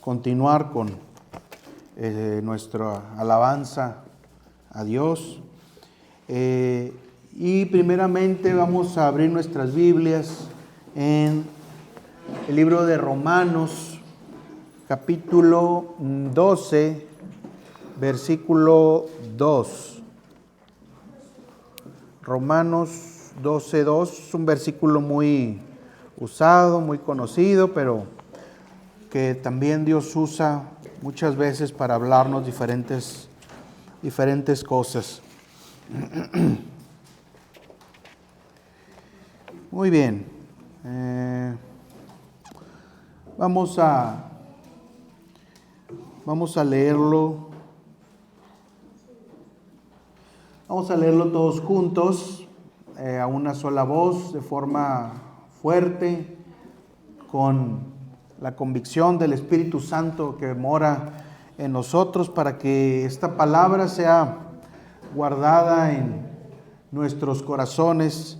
continuar con nuestra alabanza a Dios. Y primeramente vamos a abrir nuestras Biblias en el libro de Romanos, capítulo 12, versículo 2. Romanos 12:2 es un versículo muy usado, muy conocido, pero que también Dios usa muchas veces para hablarnos diferentes cosas. Muy bien. Vamos a leerlo. Vamos a leerlo todos juntos, a una sola voz, de forma fuerte, con la convicción del Espíritu Santo que mora en nosotros, para que esta palabra sea guardada en nuestros corazones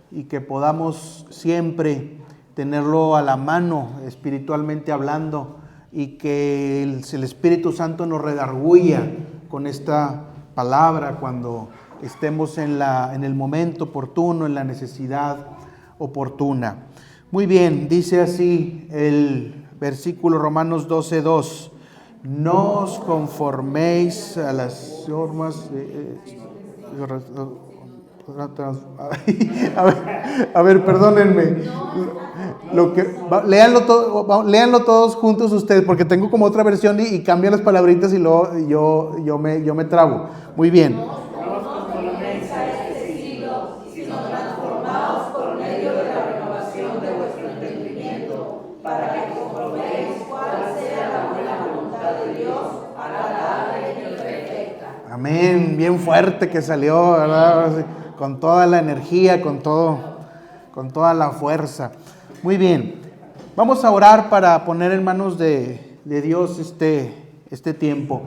y que podamos siempre tenerlo a la mano, espiritualmente hablando, y que el Espíritu Santo nos redarguya con esta palabra cuando estemos en el momento oportuno, en la necesidad oportuna. Muy bien, dice así el versículo Romanos 12:2. No os conforméis a las normas a ver, perdónenme. Léanlo todos juntos ustedes, porque tengo como otra versión y cambian las palabritas y luego yo me trabo. Muy bien. Amén, bien fuerte que salió, ¿verdad? Con toda la energía, con toda la fuerza. Muy bien, vamos a orar para poner en manos de Dios este tiempo.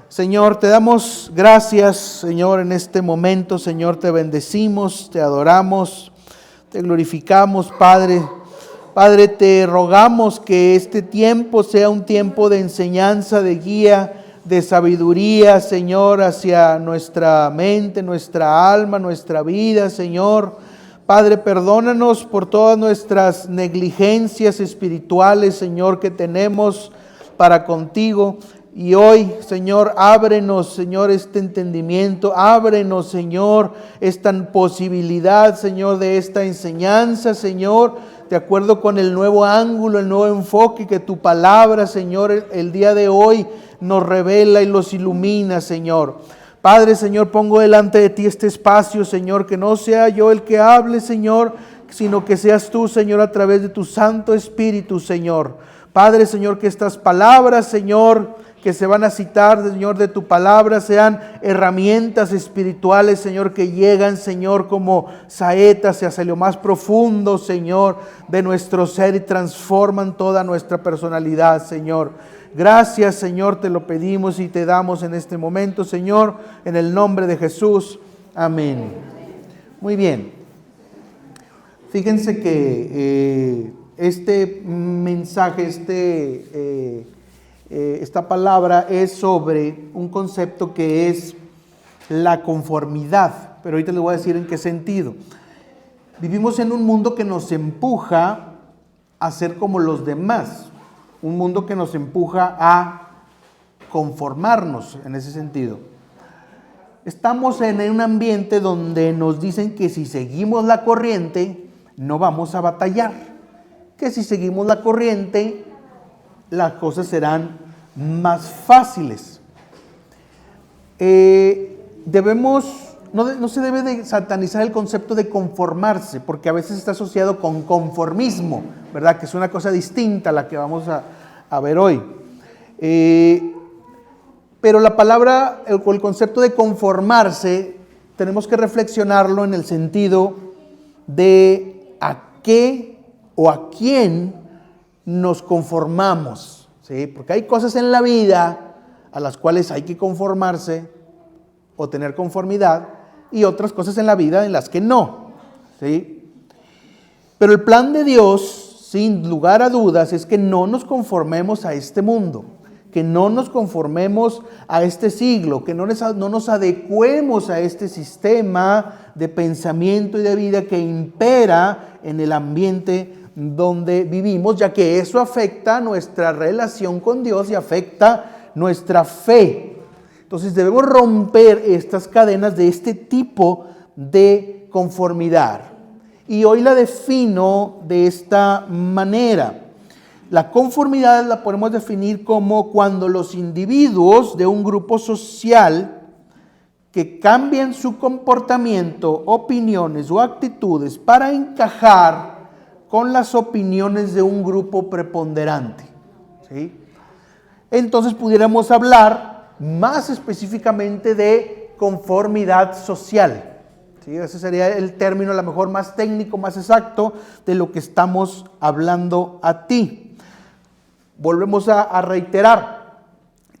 Señor, te damos gracias, Señor, en este momento. Señor, te bendecimos, te adoramos, te glorificamos, Padre. Padre, te rogamos que este tiempo sea un tiempo de enseñanza, de guía, de sabiduría, Señor, hacia nuestra mente, nuestra alma, nuestra vida, Señor. Padre, perdónanos por todas nuestras negligencias espirituales, Señor, que tenemos para contigo. Y hoy, Señor, ábrenos, Señor, este entendimiento, ábrenos, Señor, esta posibilidad, Señor, de esta enseñanza, Señor, de acuerdo con el nuevo ángulo, el nuevo enfoque que tu palabra, Señor, el día de hoy nos revela y los ilumina, Señor. Padre, Señor, pongo delante de ti este espacio, Señor, que no sea yo el que hable, Señor, sino que seas tú, Señor, a través de tu Santo Espíritu, Señor. Padre, Señor, que estas palabras, Señor, que se van a citar, Señor, de tu palabra, sean herramientas espirituales, Señor, que llegan, Señor, como saetas hacia lo más profundo, Señor, de nuestro ser y transforman toda nuestra personalidad, Señor. Gracias, Señor, te lo pedimos y te damos en este momento, Señor, en el nombre de Jesús. Amén. Muy bien. Fíjense que este mensaje, esta palabra es sobre un concepto que es la conformidad, pero ahorita les voy a decir en qué sentido. Vivimos en un mundo que nos empuja a ser como los demás, un mundo que nos empuja a conformarnos en ese sentido. Estamos en un ambiente donde nos dicen que si seguimos la corriente no vamos a batallar, que si seguimos la corriente las cosas serán más fáciles. No se debe de satanizar el concepto de conformarse, porque a veces está asociado con conformismo, ¿verdad? Que es una cosa distinta a la que vamos a ver hoy. Pero la palabra, el concepto de conformarse, tenemos que reflexionarlo en el sentido de a qué o a quién nos conformamos, ¿sí? Porque hay cosas en la vida a las cuales hay que conformarse o tener conformidad, y otras cosas en la vida en las que no, ¿sí? Pero el plan de Dios sin lugar a dudas, es que no nos conformemos a este mundo, que no nos conformemos a este siglo, que no nos adecuemos a este sistema de pensamiento y de vida que impera en el ambiente donde vivimos, ya que eso afecta nuestra relación con Dios y afecta nuestra fe. Entonces debemos romper estas cadenas de este tipo de conformidad. Y hoy la defino de esta manera. La conformidad la podemos definir como cuando los individuos de un grupo social que cambian su comportamiento, opiniones o actitudes para encajar con las opiniones de un grupo preponderante. ¿Sí? Entonces pudiéramos hablar más específicamente de conformidad social. ¿Sí? Ese sería el término a lo mejor más técnico, más exacto de lo que estamos hablando a ti. Volvemos a reiterar.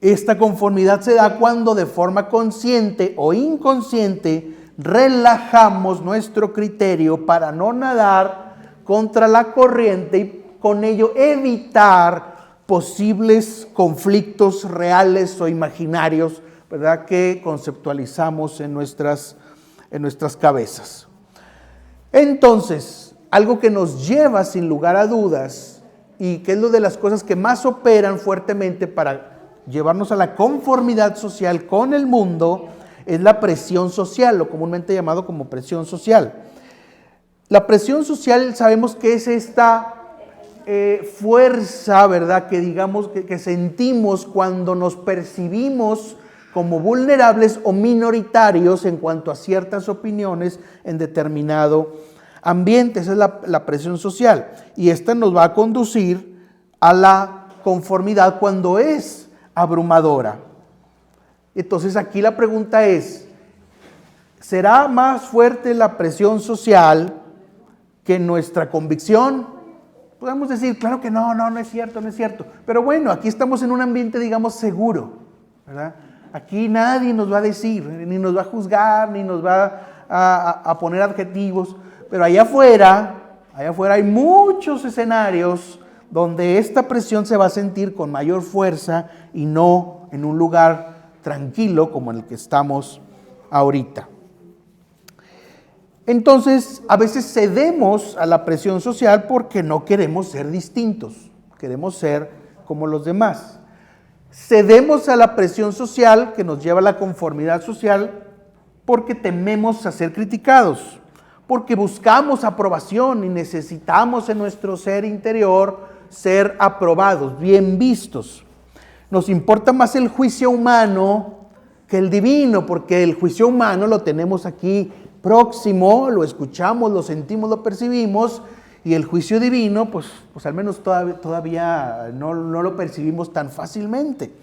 Esta conformidad se da cuando de forma consciente o inconsciente relajamos nuestro criterio para no nadar contra la corriente y con ello evitar posibles conflictos reales o imaginarios, ¿verdad?, que conceptualizamos en nuestras cabezas. Entonces, algo que nos lleva sin lugar a dudas y que es una de las cosas que más operan fuertemente para llevarnos a la conformidad social con el mundo es la presión social, lo comúnmente llamado como presión social. La presión social sabemos que es esta fuerza, ¿verdad?, que digamos que sentimos cuando nos percibimos como vulnerables o minoritarios en cuanto a ciertas opiniones en determinado ambiente. Esa es la presión social. Y esta nos va a conducir a la conformidad cuando es abrumadora. Entonces aquí la pregunta es, ¿será más fuerte la presión social que nuestra convicción? Podemos decir, claro que no es cierto, no es cierto. Pero bueno, aquí estamos en un ambiente, digamos, seguro, ¿verdad? Aquí nadie nos va a decir, ni nos va a juzgar, ni nos va a poner adjetivos. Pero allá afuera hay muchos escenarios donde esta presión se va a sentir con mayor fuerza y no en un lugar tranquilo como en el que estamos ahorita. Entonces, a veces cedemos a la presión social porque no queremos ser distintos, queremos ser como los demás. Cedemos a la presión social que nos lleva a la conformidad social porque tememos a ser criticados, porque buscamos aprobación y necesitamos en nuestro ser interior ser aprobados, bien vistos. Nos importa más el juicio humano que el divino, porque el juicio humano lo tenemos aquí próximo, lo escuchamos, lo sentimos, lo percibimos, y el juicio divino, pues al menos todavía no lo percibimos tan fácilmente.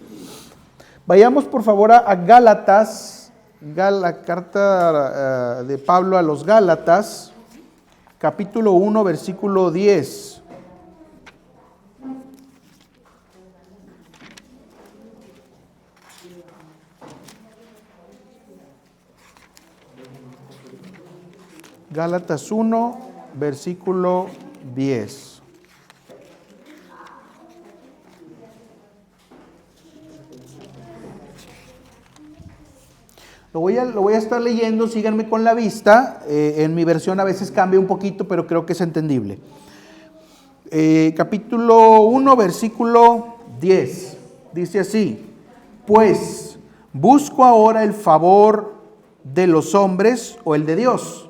Vayamos por favor a Gálatas, la carta de Pablo a los Gálatas, capítulo 1, versículo 10. Gálatas 1, versículo 10. Lo voy a estar leyendo, síganme con la vista. En mi versión a veces cambia un poquito, pero creo que es entendible. Capítulo 1, versículo 10. Dice así: pues busco ahora el favor de los hombres o el de Dios.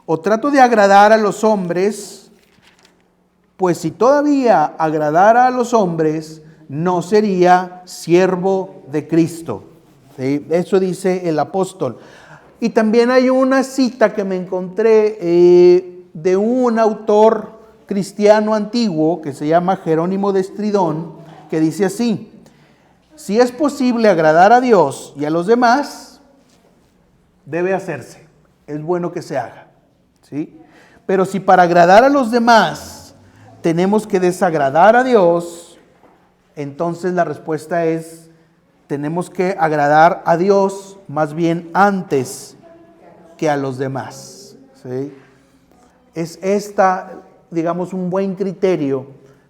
O trato de agradar a los hombres, pues si todavía agradara a los hombres, no sería siervo de Cristo. ¿Sí? Eso dice el apóstol. Y también hay una cita que me encontré de un autor cristiano antiguo que se llama Jerónimo de Estridón, que dice así: si es posible agradar a Dios y a los demás, debe hacerse. Es bueno que se haga. ¿Sí? Pero si para agradar a los demás tenemos que desagradar a Dios, entonces la respuesta es: tenemos que agradar a Dios más bien antes que a los demás. ¿Sí? Es esta digamos, un buen criterio.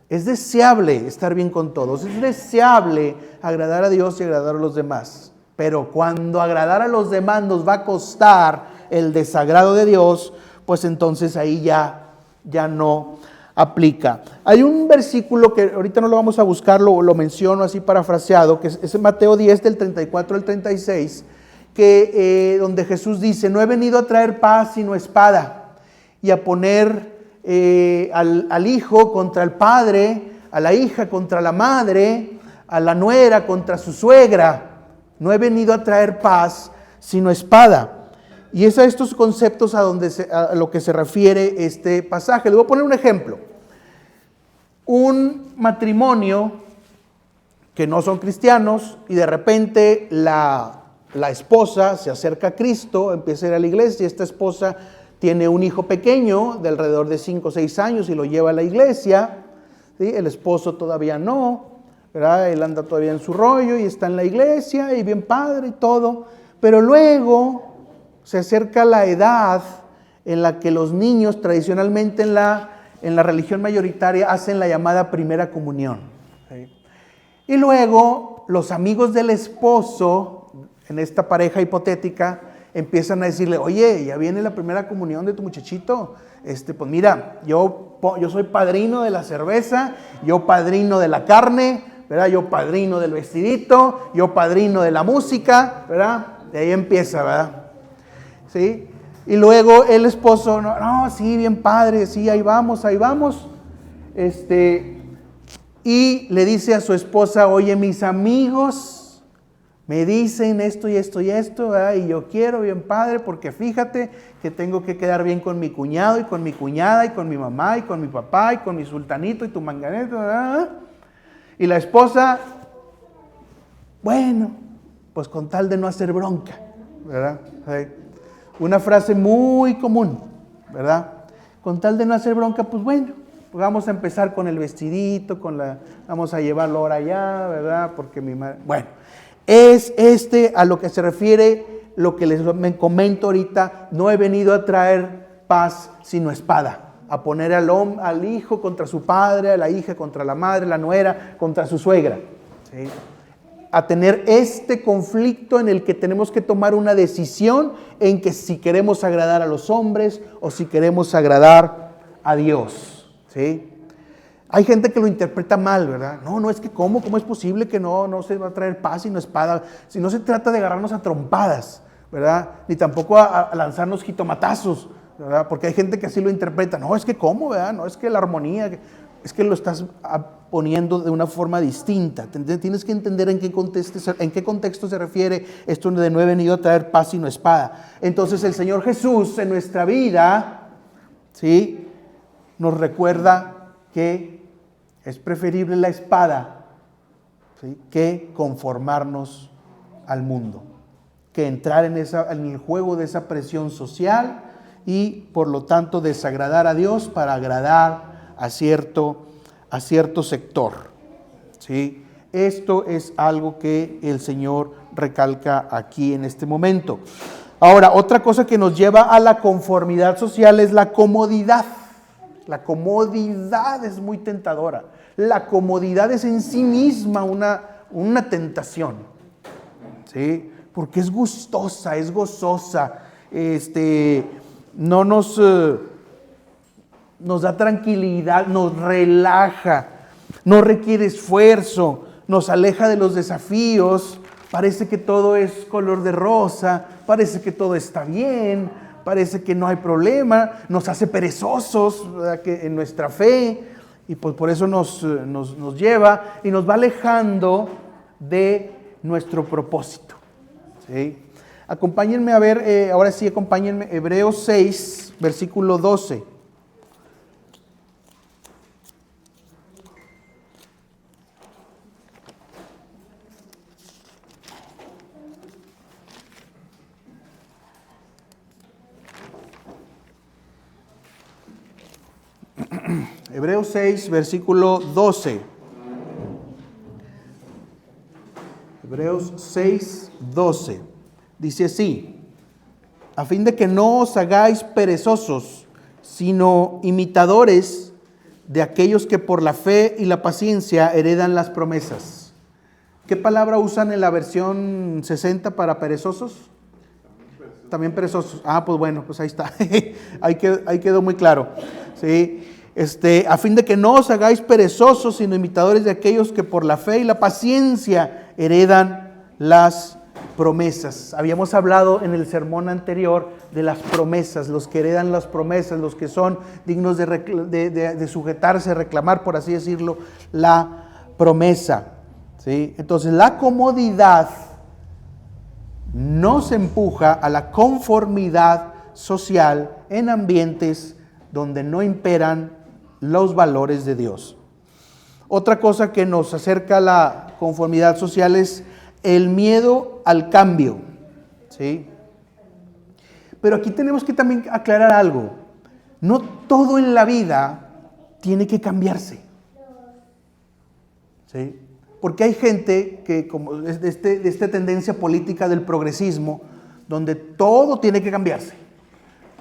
Es deseable estar bien con todos, es deseable agradar a Dios y agradar a los demás. Pero cuando agradar a los demás nos va a costar el desagrado de Dios, pues entonces ahí ya no aplica. Hay un versículo que ahorita no lo vamos a buscar, lo menciono así parafraseado, que es en Mateo 10 del 34 al 36, donde Jesús dice: no he venido a traer paz sino espada, y a poner al hijo contra el padre, a la hija contra la madre, a la nuera contra su suegra. No he venido a traer paz sino espada. Y es a estos conceptos a lo que se refiere este pasaje. Les voy a poner un ejemplo. Un matrimonio que no son cristianos y de repente la esposa se acerca a Cristo, empieza a ir a la iglesia, y esta esposa tiene un hijo pequeño de alrededor de 5 o 6 años y lo lleva a la iglesia, ¿sí? El esposo todavía no, ¿verdad? Él anda todavía en su rollo y está en la iglesia y bien padre y todo, pero luego se acerca la edad en la que los niños tradicionalmente en la religión mayoritaria hacen la llamada primera comunión, ¿sí? Y luego los amigos del esposo, en esta pareja hipotética, empiezan a decirle: oye, ya viene la primera comunión de tu muchachito, pues mira, yo soy padrino de la cerveza, yo padrino de la carne, ¿verdad? Yo padrino del vestidito, yo padrino de la música, ¿verdad? De ahí empieza, ¿verdad? ¿Sí? Y luego el esposo: no, sí, bien padre, sí, ahí vamos, y le dice a su esposa: oye, mis amigos me dicen esto y esto y esto, ¿verdad? Y yo quiero, bien padre, porque fíjate que tengo que quedar bien con mi cuñado y con mi cuñada y con mi mamá y con mi papá y con mi sultanito y tu manganeto, ¿verdad? Y la esposa: bueno, pues con tal de no hacer bronca, ¿verdad? ¿Sí? Una frase muy común, ¿verdad? Con tal de no hacer bronca, pues bueno, pues vamos a empezar con el vestidito, vamos a llevarlo ahora allá, ¿verdad? Porque mi madre... Bueno, es a lo que se refiere lo que me comento ahorita: no he venido a traer paz sino espada, a poner al hijo contra su padre, a la hija contra la madre, la nuera contra su suegra, ¿sí? A tener este conflicto en el que tenemos que tomar una decisión en que si queremos agradar a los hombres o si queremos agradar a Dios, ¿sí? Hay gente que lo interpreta mal, ¿verdad? No, es que ¿cómo es posible que no se va a traer paz sino espada? Si no se trata de agarrarnos a trompadas, ¿verdad? Ni tampoco a lanzarnos jitomatazos, ¿verdad? Porque hay gente que así lo interpreta. No, es que ¿cómo, verdad? No, es que la armonía, es que lo estás poniendo de una forma distinta. Tienes que entender en qué contexto se refiere esto de no he venido a traer paz sino espada. Entonces el Señor Jesús en nuestra vida, ¿sí?, nos recuerda que es preferible la espada, ¿sí?, que conformarnos al mundo, que entrar en el juego de esa presión social y por lo tanto desagradar a Dios para agradar a cierto sector, ¿sí? Esto es algo que el Señor recalca aquí en este momento. Ahora, otra cosa que nos lleva a la conformidad social es la comodidad. La comodidad es muy tentadora. La comodidad es en sí misma una tentación, ¿sí? Porque es gustosa, es gozosa, no nos da tranquilidad, nos relaja, no requiere esfuerzo, nos aleja de los desafíos, parece que todo es color de rosa, parece que todo está bien, parece que no hay problema, nos hace perezosos, ¿verdad?, que en nuestra fe, y pues por eso nos lleva y nos va alejando de nuestro propósito, ¿sí? Acompáñenme a ver, ahora sí, acompáñenme, Hebreos 6, versículo 12. Hebreos 6, versículo 12. Hebreos 6, 12. Dice así: a fin de que no os hagáis perezosos, sino imitadores de aquellos que por la fe y la paciencia heredan las promesas. ¿Qué palabra usan en la versión 60 para perezosos? También perezosos. Ah, pues bueno, pues ahí está. Ahí quedó muy claro. ¿Sí? A fin de que no os hagáis perezosos, sino imitadores de aquellos que por la fe y la paciencia heredan las promesas. Habíamos hablado en el sermón anterior de las promesas, los que heredan las promesas, los que son dignos de sujetarse, reclamar, por así decirlo, la promesa. ¿Sí? Entonces, la comodidad nos empuja a la conformidad social en ambientes donde no imperan los valores de Dios. Otra cosa que nos acerca a la conformidad social es el miedo al cambio. ¿Sí? Pero aquí tenemos que también aclarar algo. No todo en la vida tiene que cambiarse. ¿Sí? Porque hay gente que, como de esta tendencia política del progresismo, donde todo tiene que cambiarse.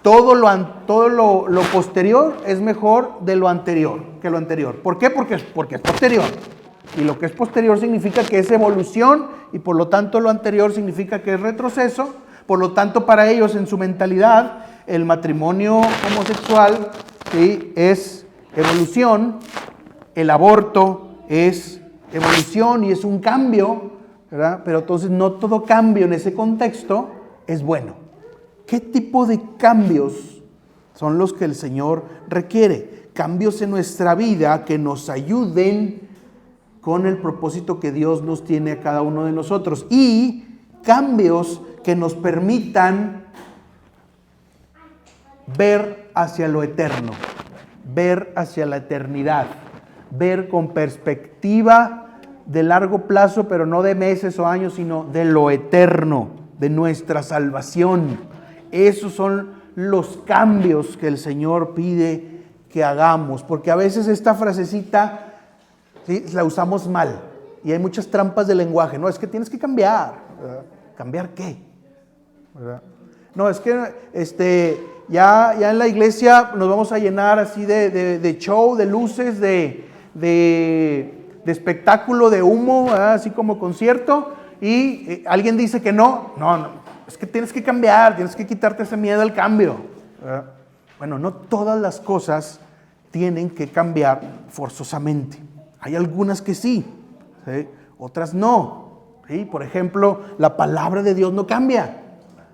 Todo lo posterior es mejor de lo anterior que lo anterior. ¿Por qué? Porque es posterior. Y lo que es posterior significa que es evolución y por lo tanto lo anterior significa que es retroceso. Por lo tanto, para ellos en su mentalidad, el matrimonio homosexual, ¿sí?, es evolución, el aborto es evolución y es un cambio, ¿verdad? Pero entonces no todo cambio en ese contexto es bueno. ¿Qué tipo de cambios son los que el Señor requiere? Cambios en nuestra vida que nos ayuden con el propósito que Dios nos tiene a cada uno de nosotros. Y cambios que nos permitan ver hacia lo eterno, ver hacia la eternidad, ver con perspectiva de largo plazo, pero no de meses o años, sino de lo eterno, de nuestra salvación. Esos son los cambios que el Señor pide que hagamos, porque a veces esta frasecita, ¿sí?, la usamos mal y hay muchas trampas de lenguaje. No, es que tienes que cambiar. ¿Verdad? ¿Cambiar qué? ¿Verdad? No, es que ya en la iglesia nos vamos a llenar así de show, de luces, de espectáculo, de humo, ¿verdad?, así como concierto, y alguien dice que no, es que tienes que cambiar, tienes que quitarte ese miedo al cambio. ¿Verdad? Bueno, no todas las cosas tienen que cambiar forzosamente. Hay algunas que sí, ¿sí?, otras no. ¿Sí? Por ejemplo, la palabra de Dios no cambia.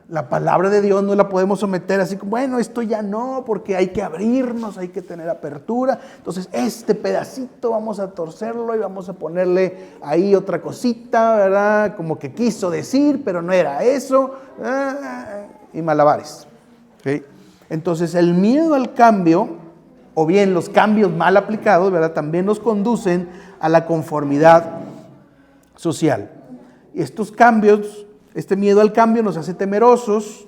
La palabra de Dios no la podemos someter así como, bueno, esto ya no, porque hay que abrirnos, hay que tener apertura. Entonces, este pedacito vamos a torcerlo y vamos a ponerle ahí otra cosita, ¿verdad? Como que quiso decir, pero no era eso. Y malabares. ¿Sí? Entonces, el miedo al cambio, o bien los cambios mal aplicados, ¿verdad?, también nos conducen a la conformidad social. Y estos cambios, este miedo al cambio nos hace temerosos,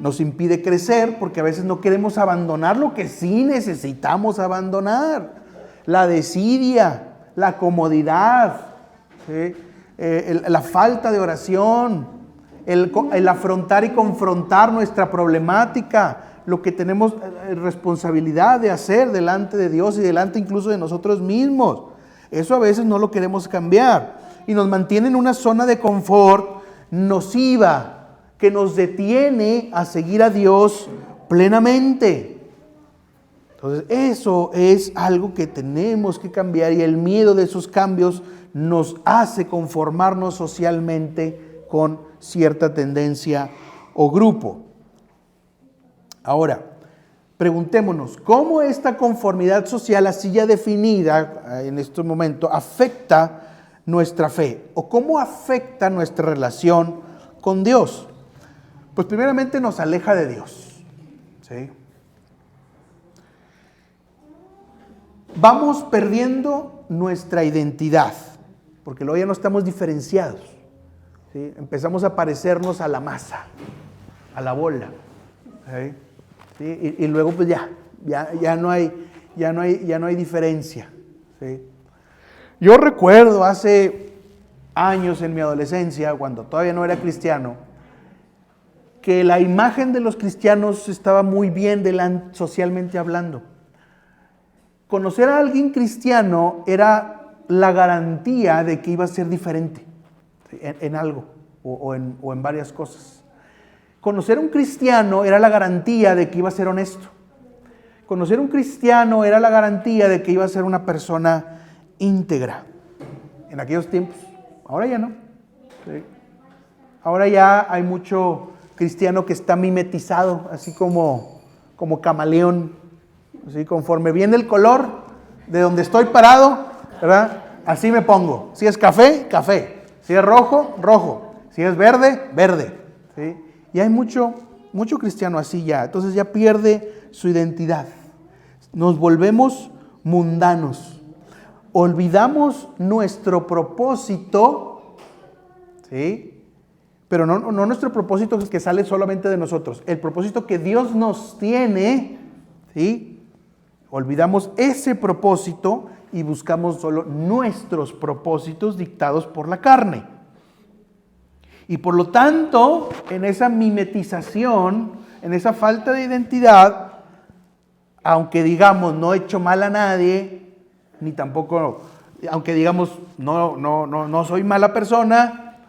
nos impide crecer, porque a veces no queremos abandonar lo que sí necesitamos abandonar. La desidia, la comodidad, ¿sí?, la falta de oración, el afrontar y confrontar nuestra problemática, lo que tenemos responsabilidad de hacer delante de Dios y delante incluso de nosotros mismos. Eso a veces no lo queremos cambiar y nos mantiene en una zona de confort nociva que nos detiene a seguir a Dios plenamente. Entonces, eso es algo que tenemos que cambiar y el miedo de esos cambios nos hace conformarnos socialmente con cierta tendencia o grupo. Ahora, preguntémonos, ¿cómo esta conformidad social así ya definida en este momento afecta nuestra fe? ¿O cómo afecta nuestra relación con Dios? Pues primeramente nos aleja de Dios. ¿Sí? Vamos perdiendo nuestra identidad, porque luego ya no estamos diferenciados. ¿Sí? Empezamos a parecernos a la masa, a la bola. ¿Sí? ¿Sí? Y luego pues ya no hay diferencia. ¿Sí? Yo recuerdo hace años en mi adolescencia, cuando todavía no era cristiano, que la imagen de los cristianos estaba muy bien socialmente hablando. Conocer a alguien cristiano era la garantía de que iba a ser diferente en algo o en varias cosas. Conocer a un cristiano era la garantía de que iba a ser honesto. Conocer a un cristiano era la garantía de que iba a ser una persona íntegra. En aquellos tiempos. Ahora ya no. ¿Sí? Ahora ya hay mucho cristiano que está mimetizado, así como camaleón. Así, conforme viene el color de donde estoy parado, ¿verdad? Así me pongo. Si es café, café. Si es rojo, rojo. Si es verde, verde. ¿Sí? Y hay mucho cristiano así ya. Entonces ya pierde su identidad. Nos volvemos mundanos. Olvidamos nuestro propósito, ¿sí? Pero no nuestro propósito que sale solamente de nosotros. El propósito que Dios nos tiene, ¿sí? Olvidamos ese propósito y buscamos solo nuestros propósitos dictados por la carne. Y por lo tanto, en esa mimetización, en esa falta de identidad, aunque digamos no he hecho mal a nadie, ni tampoco, aunque digamos no soy mala persona,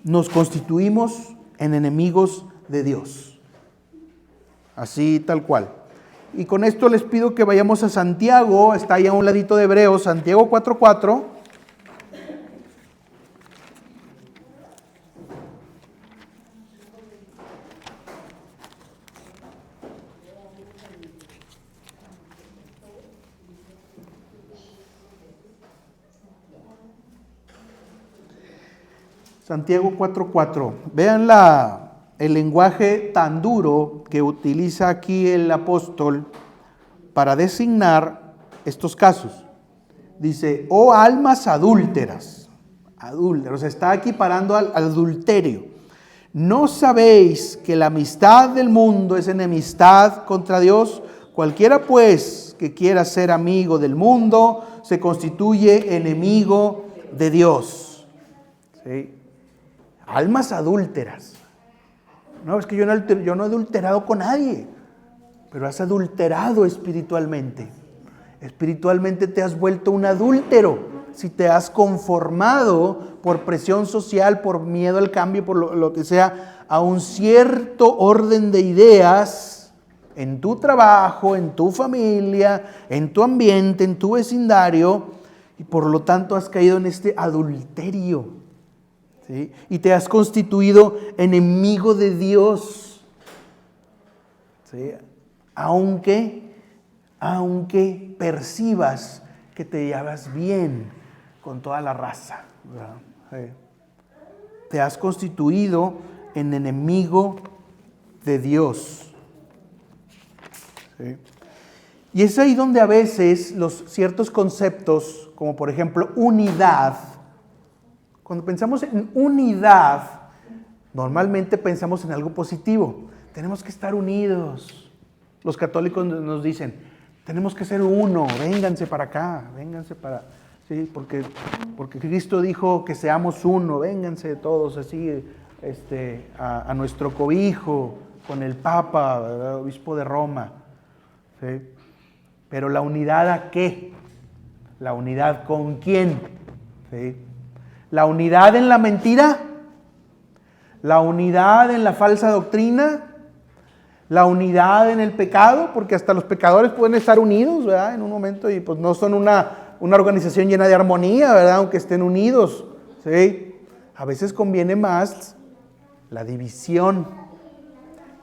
nos constituimos en enemigos de Dios. Así tal cual. Y con esto les pido que vayamos a Santiago, está ahí a un ladito de Hebreos, Santiago 4:4. Santiago 4:4. Vean el lenguaje tan duro que utiliza aquí el apóstol para designar estos casos. Dice, oh almas adúlteras. Adúlteros, está equiparando al adulterio. ¿No sabéis que la amistad del mundo es enemistad contra Dios? Cualquiera pues que quiera ser amigo del mundo se constituye enemigo de Dios. ¿Sí? Almas adúlteras. No, es que yo no he adulterado con nadie, pero has adulterado espiritualmente. Espiritualmente te has vuelto un adúltero. Si te has conformado por presión social, por miedo al cambio, por lo que sea, a un cierto orden de ideas en tu trabajo, en tu familia, en tu ambiente, en tu vecindario, y por lo tanto has caído en este adulterio. ¿Sí? Y te has constituido enemigo de Dios. ¿Sí? Aunque percibas que te llevas bien con toda la raza. ¿Sí? Te has constituido en enemigo de Dios. ¿Sí? Y es ahí donde a veces los ciertos conceptos, como por ejemplo unidad, cuando pensamos en unidad, normalmente pensamos en algo positivo. Tenemos que estar unidos. Los católicos nos dicen, tenemos que ser uno, vénganse para acá, vénganse para... Sí, porque Cristo dijo que seamos uno, vénganse todos así a nuestro cobijo, con el Papa, ¿verdad? Obispo de Roma. ¿Sí? Pero la unidad ¿a qué? La unidad ¿con quién? ¿Sí? La unidad en la mentira, la unidad en la falsa doctrina, la unidad en el pecado, porque hasta los pecadores pueden estar unidos, ¿verdad? En un momento y pues no son una organización llena de armonía, ¿verdad? Aunque estén unidos, ¿sí? A veces conviene más la división,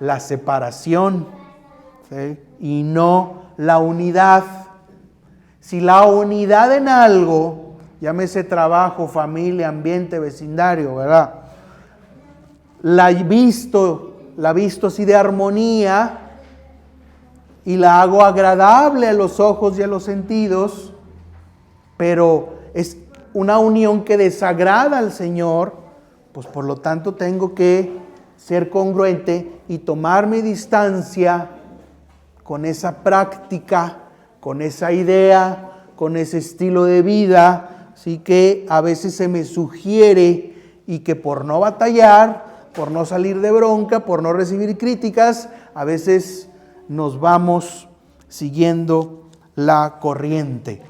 la separación, ¿sí? Y no la unidad. Si la unidad en algo, llámese trabajo, familia, ambiente, vecindario, ¿verdad? La he visto así de armonía y la hago agradable a los ojos y a los sentidos, pero es una unión que desagrada al Señor, pues por lo tanto tengo que ser congruente y tomar mi distancia con esa práctica, con esa idea, con ese estilo de vida, así que a veces se me sugiere y que por no batallar, por no salir de bronca, por no recibir críticas, a veces nos vamos siguiendo la corriente,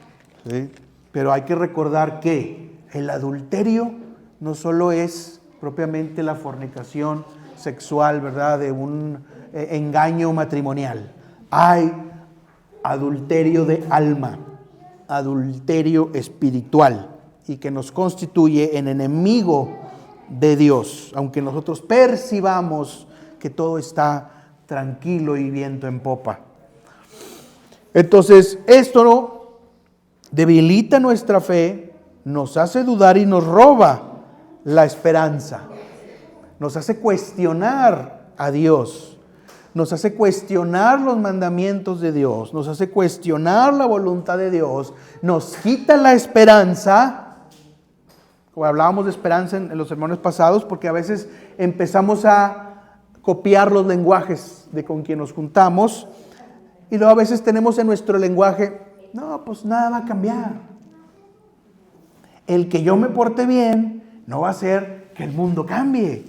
¿sí? Pero hay que recordar que el adulterio no solo es propiamente la fornicación sexual, ¿verdad? De un engaño matrimonial. Hay adulterio de alma, adulterio espiritual, y que nos constituye en enemigo de Dios, aunque nosotros percibamos que todo está tranquilo y viento en popa. Entonces, esto debilita nuestra fe, nos hace dudar y nos roba la esperanza. Nos hace cuestionar a Dios, nos hace cuestionar los mandamientos de Dios, nos hace cuestionar la voluntad de Dios, nos quita la esperanza. Como hablábamos de esperanza en los sermones pasados, porque a veces empezamos a copiar los lenguajes de con quien nos juntamos, y luego a veces tenemos en nuestro lenguaje, no, pues nada va a cambiar. El que yo me porte bien no va a hacer que el mundo cambie.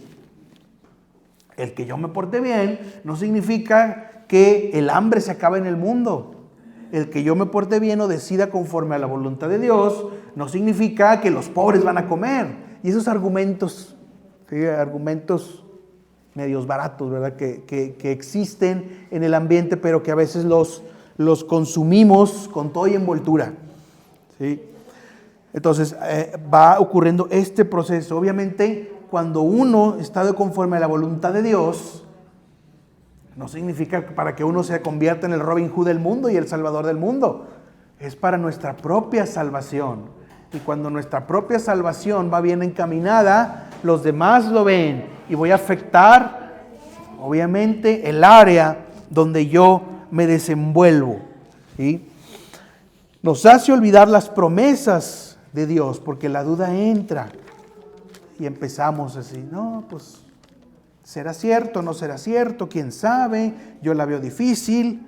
El que yo me porte bien no significa que el hambre se acabe en el mundo. El que yo me porte bien o decida conforme a la voluntad de Dios no significa que los pobres van a comer. Y esos argumentos, ¿sí? Argumentos medios baratos, ¿verdad? Que existen en el ambiente, pero que a veces los consumimos con todo y envoltura, ¿sí? Entonces va ocurriendo este proceso. Obviamente, cuando uno está de conforme a la voluntad de Dios, no significa para que uno se convierta en el Robin Hood del mundo y el Salvador del mundo. Es para nuestra propia salvación. Y cuando nuestra propia salvación va bien encaminada, los demás lo ven. Y voy a afectar, obviamente, el área donde yo me desenvuelvo, ¿sí? Nos hace olvidar las promesas de Dios, porque la duda entra. Y empezamos así, no, pues, ¿será cierto? ¿No será cierto? ¿Quién sabe? Yo la veo difícil.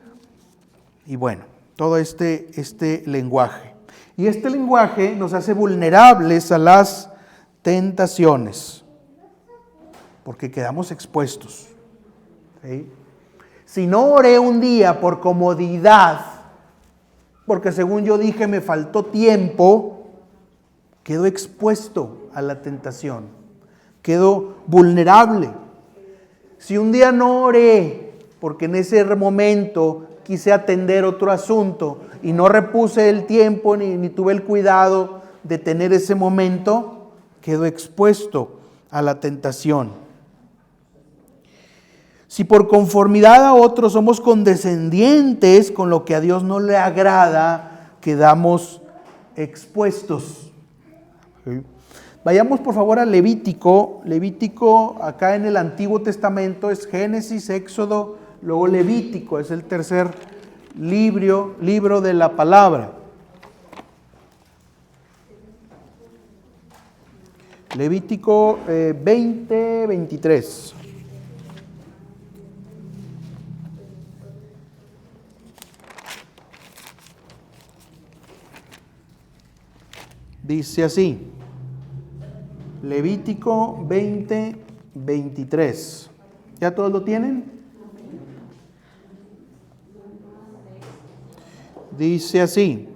Y bueno, todo este lenguaje. Y este lenguaje nos hace vulnerables a las tentaciones, porque quedamos expuestos, ¿sí? Si no oré un día por comodidad, porque según yo dije me faltó tiempo, quedo expuesto a la tentación, quedo vulnerable. Si un día no oré, porque en ese momento quise atender otro asunto y no repuse el tiempo ni tuve el cuidado de tener ese momento, quedo expuesto a la tentación. Si por conformidad a otros somos condescendientes con lo que a Dios no le agrada, quedamos expuestos. ¿Sí? Vayamos por favor a Levítico. Levítico acá en el Antiguo Testamento es Génesis, Éxodo, luego Levítico, es el tercer libro de la palabra. Levítico 20:23. Dice así, Levítico 20:23. ¿Ya todos lo tienen? Dice así,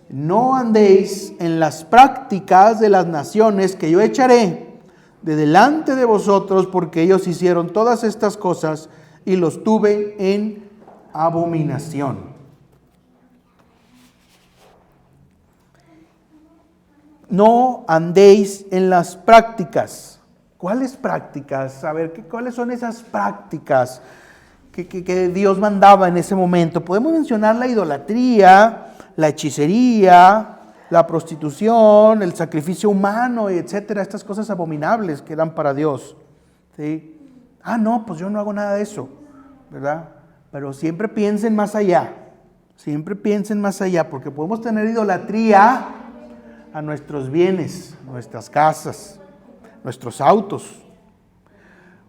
no andéis en las prácticas de las naciones que yo echaré de delante de vosotros, porque ellos hicieron todas estas cosas y los tuve en abominación. No andéis en las prácticas. ¿Cuáles prácticas? A ver, ¿cuáles son esas prácticas que Dios mandaba en ese momento? Podemos mencionar la idolatría, la hechicería, la prostitución, el sacrificio humano, etcétera. Estas cosas abominables que eran para Dios, ¿sí? Ah, no, pues yo no hago nada de eso, ¿verdad? Pero siempre piensen más allá. Siempre piensen más allá, porque podemos tener idolatría a nuestros bienes, nuestras casas, nuestros autos.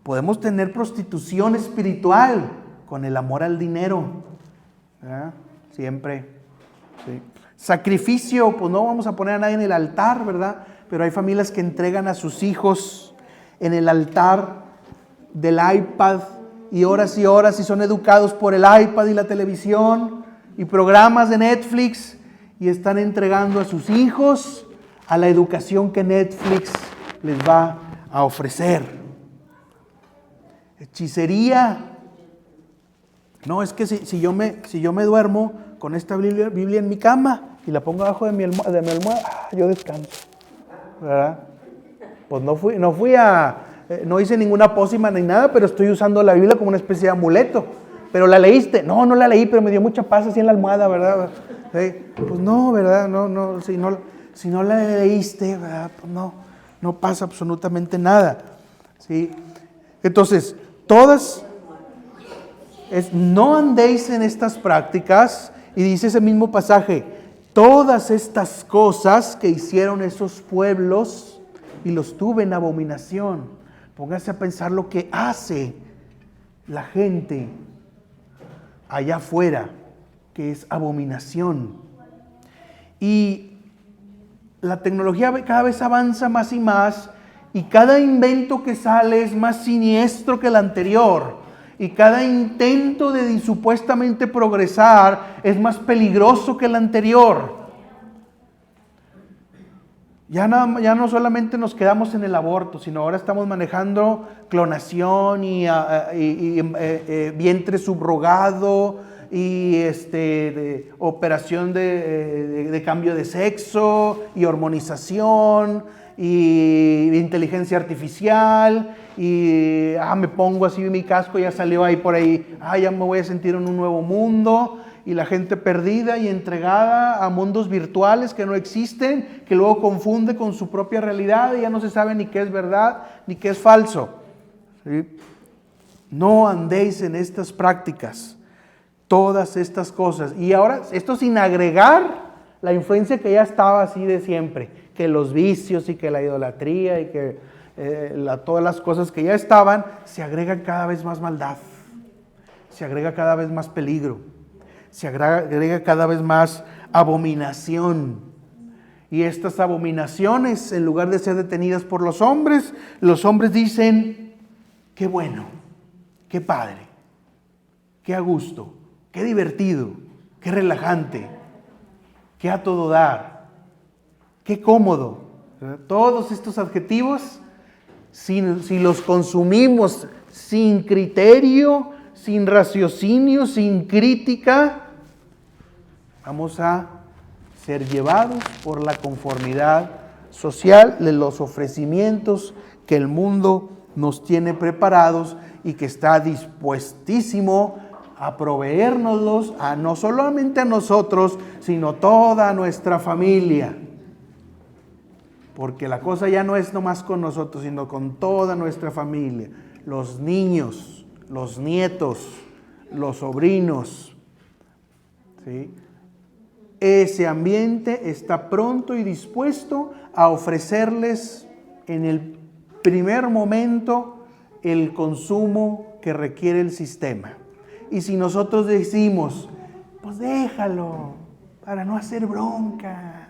Podemos tener prostitución espiritual con el amor al dinero, ¿verdad? Siempre, ¿sí? Sacrificio, pues no vamos a poner a nadie en el altar, ¿verdad? Pero hay familias que entregan a sus hijos en el altar del iPad y horas y son educados por el iPad y la televisión, y programas de Netflix y están entregando a sus hijos a la educación que Netflix les va a ofrecer. Hechicería. No, es que si yo me duermo con esta Biblia en mi cama y la pongo abajo de mi almohada, yo descanso, ¿verdad? Pues no hice ninguna pócima ni nada, pero estoy usando la Biblia como una especie de amuleto. ¿Pero la leíste? No la leí, pero me dio mucha paz así en la almohada, ¿verdad? ¿Sí? Pues no, ¿verdad? No, si no la leíste, ¿verdad? Pues no pasa absolutamente nada, ¿sí? Entonces, no andéis en estas prácticas, y dice ese mismo pasaje, todas estas cosas que hicieron esos pueblos, y los tuve en abominación. Póngase a pensar lo que hace la gente allá afuera, que es abominación. Y la tecnología cada vez avanza más y más, y cada invento que sale es más siniestro que el anterior, y cada intento de supuestamente progresar es más peligroso que el anterior. Ya no solamente nos quedamos en el aborto, sino ahora estamos manejando clonación y vientre subrogado y operación de cambio de sexo y hormonización y inteligencia artificial y me pongo así mi casco, ya salió ahí por ahí, ya me voy a sentir en un nuevo mundo. Y la gente perdida y entregada a mundos virtuales que no existen, que luego confunde con su propia realidad y ya no se sabe ni qué es verdad ni qué es falso. ¿Sí? No andéis en estas prácticas, todas estas cosas. Y ahora, esto sin agregar la influencia que ya estaba así de siempre, que los vicios y que la idolatría y que todas las cosas que ya estaban, se agrega cada vez más maldad, se agrega cada vez más peligro. Se agrega cada vez más abominación. Y estas abominaciones, en lugar de ser detenidas por los hombres dicen, qué bueno, qué padre, qué a gusto, qué divertido, qué relajante, qué a todo dar, qué cómodo. Todos estos adjetivos, si los consumimos sin criterio, sin raciocinio, sin crítica, vamos a ser llevados por la conformidad social de los ofrecimientos que el mundo nos tiene preparados y que está dispuestísimo a proveérnoslos, no solamente a nosotros, sino toda nuestra familia. Porque la cosa ya no es nomás con nosotros, sino con toda nuestra familia. Los niños, los nietos, los sobrinos, ¿sí? Ese ambiente está pronto y dispuesto a ofrecerles en el primer momento el consumo que requiere el sistema. Y si nosotros decimos, pues déjalo, para no hacer bronca,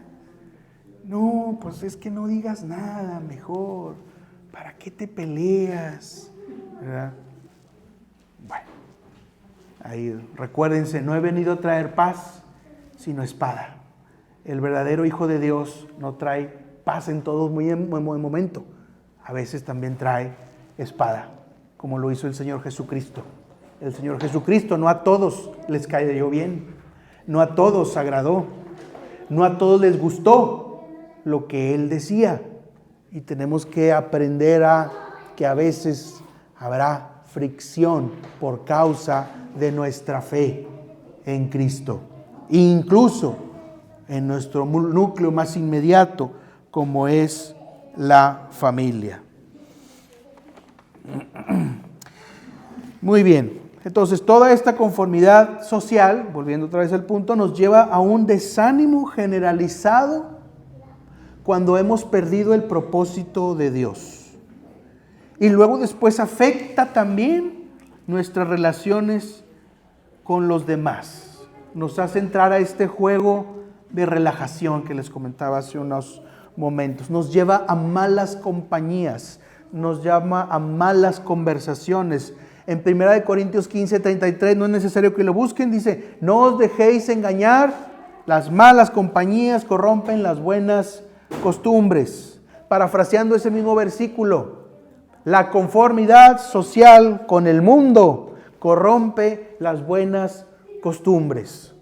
no, pues es que no digas nada, mejor, ¿para qué te peleas? ¿Verdad? Bueno, ahí recuérdense, no he venido a traer paz, sino espada. El verdadero Hijo de Dios no trae paz en todo momento. A veces también trae espada, como lo hizo el Señor Jesucristo. El Señor Jesucristo no a todos les cayó bien, no a todos agradó, no a todos les gustó lo que Él decía. Y tenemos que aprender que a veces habrá fricción por causa de nuestra fe en Cristo, incluso en nuestro núcleo más inmediato, como es la familia. Muy bien, entonces toda esta conformidad social, volviendo otra vez al punto, nos lleva a un desánimo generalizado cuando hemos perdido el propósito de Dios. Y luego después afecta también nuestras relaciones con los demás. Nos hace entrar a este juego de relajación que les comentaba hace unos momentos. Nos lleva a malas compañías, nos llama a malas conversaciones. En 1 Corintios 15:33, no es necesario que lo busquen, dice, no os dejéis engañar, las malas compañías corrompen las buenas costumbres. Parafraseando ese mismo versículo, la conformidad social con el mundo corrompe las buenas costumbres.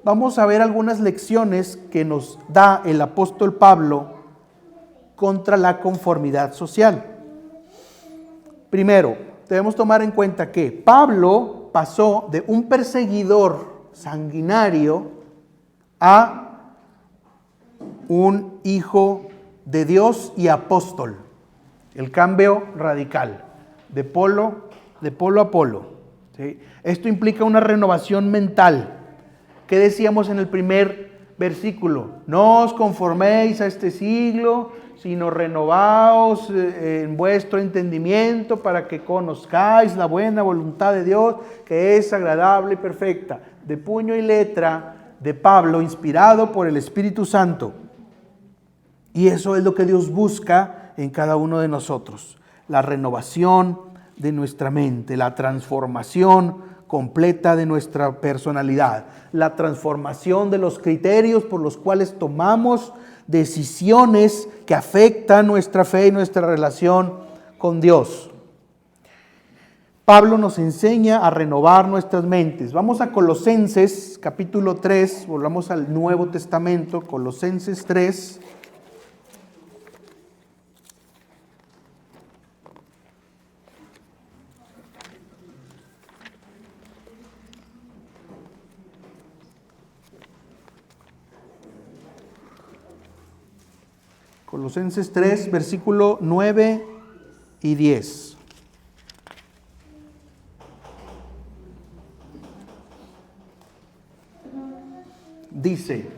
Vamos a ver algunas lecciones que nos da el apóstol Pablo contra la conformidad social. Primero, debemos tomar en cuenta que Pablo pasó de un perseguidor sanguinario a un hijo de Dios y apóstol. El cambio radical, de polo a polo. ¿Sí? Esto implica una renovación mental. ¿Qué decíamos en el primer versículo? No os conforméis a este siglo, sino renovaos en vuestro entendimiento para que conozcáis la buena voluntad de Dios, que es agradable y perfecta. De puño y letra de Pablo, inspirado por el Espíritu Santo. Y eso es lo que Dios busca en cada uno de nosotros. La renovación de nuestra mente, la transformación completa de nuestra personalidad, la transformación de los criterios por los cuales tomamos decisiones que afectan nuestra fe y nuestra relación con Dios. Pablo nos enseña a renovar nuestras mentes. Vamos a Colosenses capítulo 3, volvamos al Nuevo Testamento, Colosenses 3. Colosenses 3, versículo 9 y 10. Dice,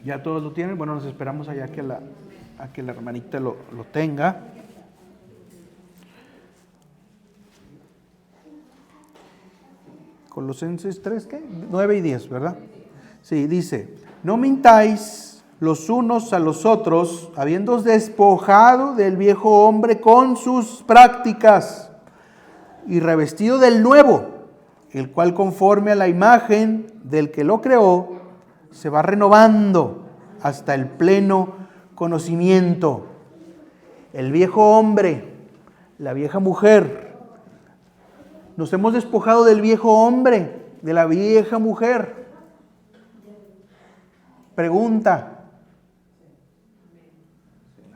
¿ya todos lo tienen? Bueno, nos esperamos allá a que la hermanita lo tenga. Colosenses 3, ¿qué? 9 y 10, ¿verdad? Sí, dice, no mintáis los unos a los otros, habiéndoos despojado del viejo hombre con sus prácticas, y revestido del nuevo, el cual conforme a la imagen del que lo creó, se va renovando hasta el pleno conocimiento. El viejo hombre, la vieja mujer, nos hemos despojado del viejo hombre, de la vieja mujer. Pregunta.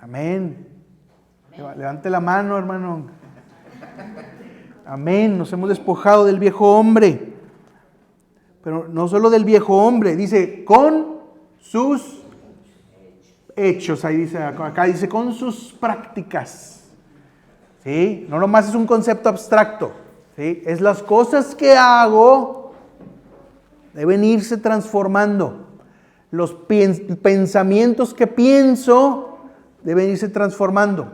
Amén. Levante la mano, hermano. Amén. Nos hemos despojado del viejo hombre. Pero no solo del viejo hombre, dice con sus hechos. Ahí dice, acá dice con sus prácticas. ¿Sí? No nomás es un concepto abstracto. ¿Sí? Es las cosas que hago deben irse transformando. Los pensamientos que pienso deben irse transformando.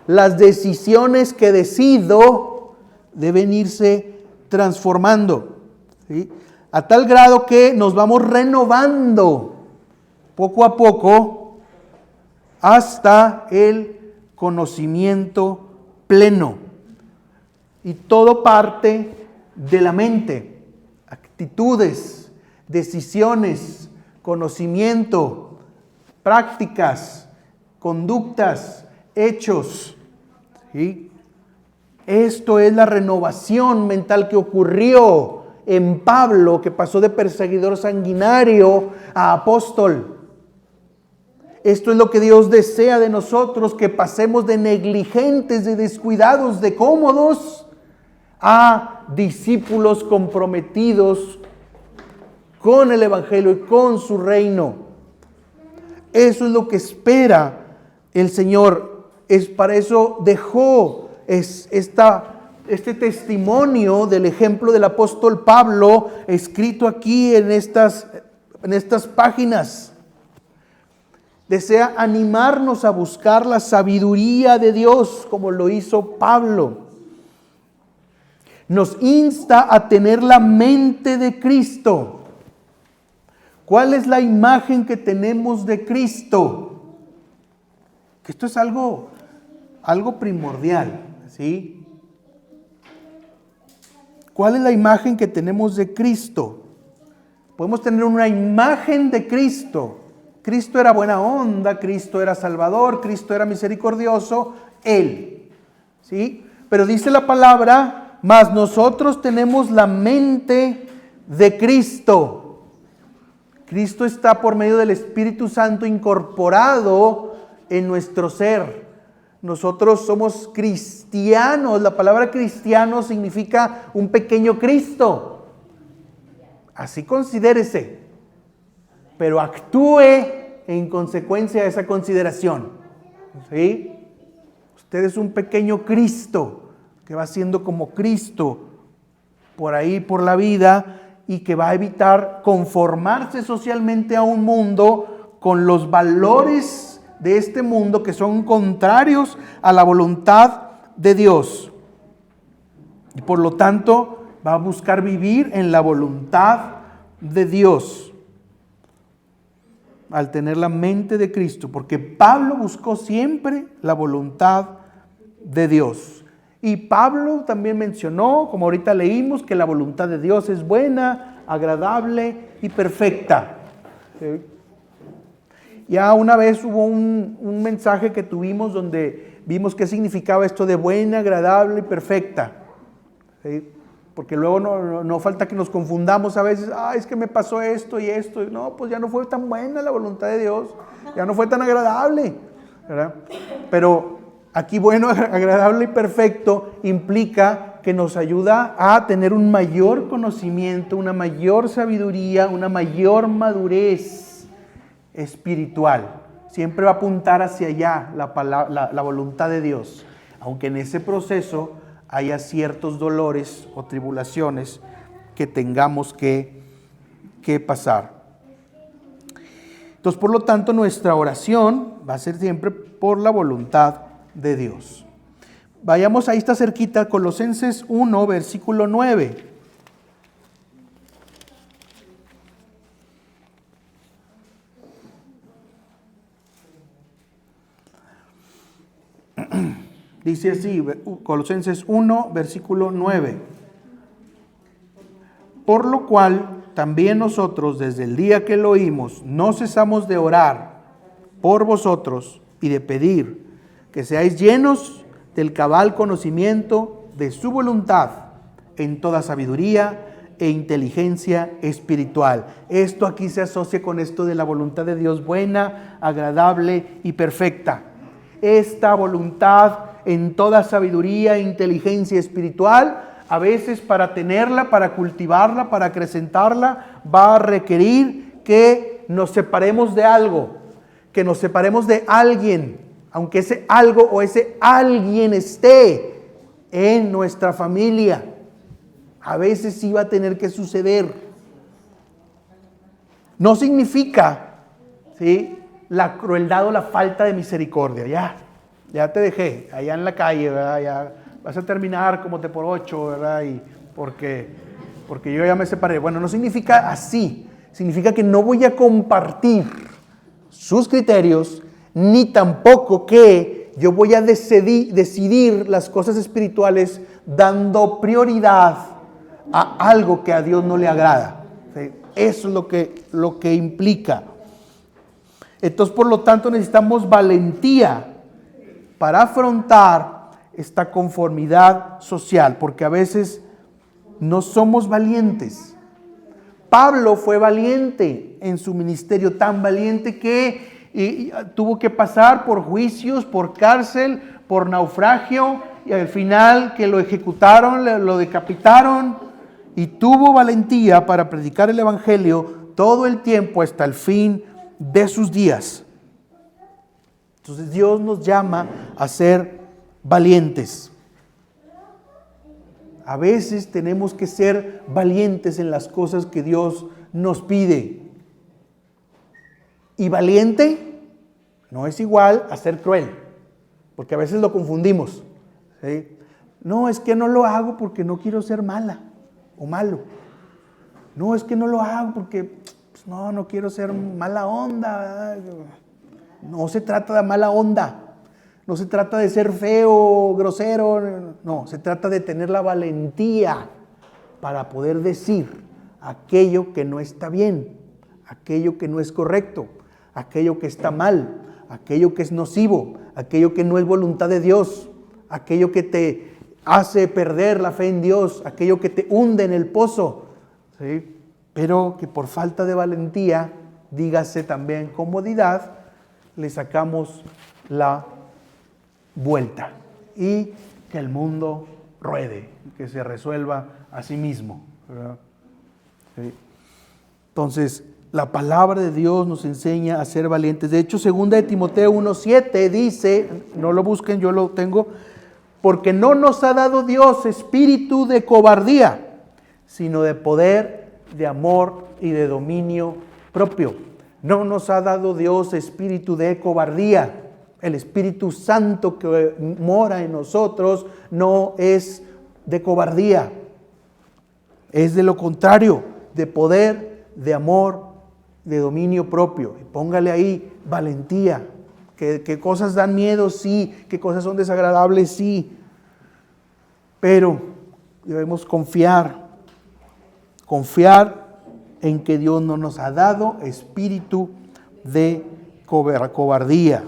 Las decisiones que decido deben irse transformando. ¿Sí? A tal grado que nos vamos renovando poco a poco hasta el conocimiento pleno. Y todo parte de la mente. Actitudes, decisiones, conocimiento, prácticas, conductas, hechos. ¿Sí? Esto es la renovación mental que ocurrió en Pablo, que pasó de perseguidor sanguinario a apóstol. Esto es lo que Dios desea de nosotros, que pasemos de negligentes, de descuidados, de cómodos, a discípulos comprometidos con el Evangelio y con su reino. Eso es lo que espera el Señor. Para eso dejó este testimonio del ejemplo del apóstol Pablo escrito aquí en estas páginas. Desea animarnos a buscar la sabiduría de Dios como lo hizo Pablo. Nos insta a tener la mente de Cristo. ¿Cuál es la imagen que tenemos de Cristo? Que esto es algo algo primordial, ¿sí? ¿Cuál es la imagen que tenemos de Cristo? Podemos tener una imagen de Cristo. Cristo era buena onda, Cristo era salvador, Cristo era misericordioso, Él, ¿sí? Pero dice la palabra, mas nosotros tenemos la mente de Cristo. Cristo está por medio del Espíritu Santo incorporado en nuestro ser. Nosotros somos cristianos. La palabra cristiano significa un pequeño Cristo. Así considérese, pero actúe en consecuencia de esa consideración. ¿Sí? Usted es un pequeño Cristo que va siendo como Cristo por ahí, por la vida, y que va a evitar conformarse socialmente a un mundo con los valores de este mundo que son contrarios a la voluntad de Dios. Y por lo tanto va a buscar vivir en la voluntad de Dios al tener la mente de Cristo, porque Pablo buscó siempre la voluntad de Dios. Y Pablo también mencionó, como ahorita leímos, que la voluntad de Dios es buena, agradable y perfecta. ¿Sí? Ya una vez hubo un mensaje que tuvimos donde vimos qué significaba esto de buena, agradable y perfecta. ¿Sí? Porque luego no falta que nos confundamos a veces. Es que me pasó esto y esto. No, pues ya no fue tan buena la voluntad de Dios. Ya no fue tan agradable, ¿verdad? Pero aquí bueno, agradable y perfecto implica que nos ayuda a tener un mayor conocimiento, una mayor sabiduría, una mayor madurez espiritual. Siempre va a apuntar hacia allá la voluntad de Dios. Aunque en ese proceso haya ciertos dolores o tribulaciones que tengamos que pasar. Entonces, por lo tanto, nuestra oración va a ser siempre por la voluntad de Dios. Vayamos, ahí está cerquita, Colosenses 1, versículo 9. Dice así, Colosenses 1, versículo 9. Por lo cual, también nosotros, desde el día que lo oímos, no cesamos de orar por vosotros y de pedir que seáis llenos del cabal conocimiento de su voluntad en toda sabiduría e inteligencia espiritual. Esto aquí se asocia con esto de la voluntad de Dios buena, agradable y perfecta. Esta voluntad en toda sabiduría e inteligencia espiritual, a veces para tenerla, para cultivarla, para acrecentarla, va a requerir que nos separemos de algo, que nos separemos de alguien, aunque ese algo o ese alguien esté en nuestra familia. A veces sí va a tener que suceder. No significa, ¿sí?, la crueldad o la falta de misericordia. Ya te dejé allá en la calle, ¿verdad? Ya vas a terminar como te por 8, ¿verdad? Y porque yo ya me separé. Bueno, no significa así. Significa que no voy a compartir sus criterios, ni tampoco que yo voy a decidir las cosas espirituales dando prioridad a algo que a Dios no le agrada. ¿Sí? Eso es lo que implica. Entonces, por lo tanto, necesitamos valentía para afrontar esta conformidad social, porque a veces no somos valientes. Pablo fue valiente en su ministerio, tan valiente que tuvo que pasar por juicios, por cárcel, por naufragio, y al final que lo ejecutaron, lo decapitaron, y tuvo valentía para predicar el evangelio todo el tiempo hasta el fin de sus días. Entonces Dios nos llama a ser valientes. A veces tenemos que ser valientes en las cosas que Dios nos pide. Y valiente no es igual a ser cruel, porque a veces lo confundimos. ¿Sí? No, es que no lo hago porque no quiero ser mala o malo. No, es que no lo hago porque pues, no quiero ser mala onda. No se trata de mala onda. No se trata de ser feo, grosero, no, se trata de tener la valentía para poder decir aquello que no está bien, aquello que no es correcto, aquello que está mal, aquello que es nocivo, aquello que no es voluntad de Dios, aquello que te hace perder la fe en Dios, aquello que te hunde en el pozo, ¿sí? Pero que por falta de valentía, dígase también comodidad, le sacamos la vuelta y que el mundo ruede, que se resuelva a sí mismo, ¿verdad? ¿Sí? Entonces, la palabra de Dios nos enseña a ser valientes. De hecho, 2 Timoteo 1:7 dice, no lo busquen, yo lo tengo, porque no nos ha dado Dios espíritu de cobardía, sino de poder, de amor y de dominio propio. No nos ha dado Dios espíritu de cobardía. El Espíritu Santo que mora en nosotros no es de cobardía. Es de lo contrario, de poder, de amor, de dominio propio. Y póngale ahí valentía. Que cosas dan miedo, sí. Que cosas son desagradables, sí. Pero debemos confiar en que Dios no nos ha dado espíritu de cobardía.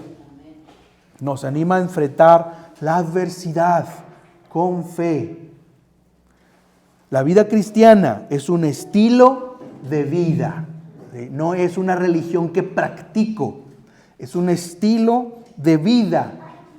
Nos anima a enfrentar la adversidad con fe. La vida cristiana es un estilo de vida, no es una religión que practico, es un estilo de vida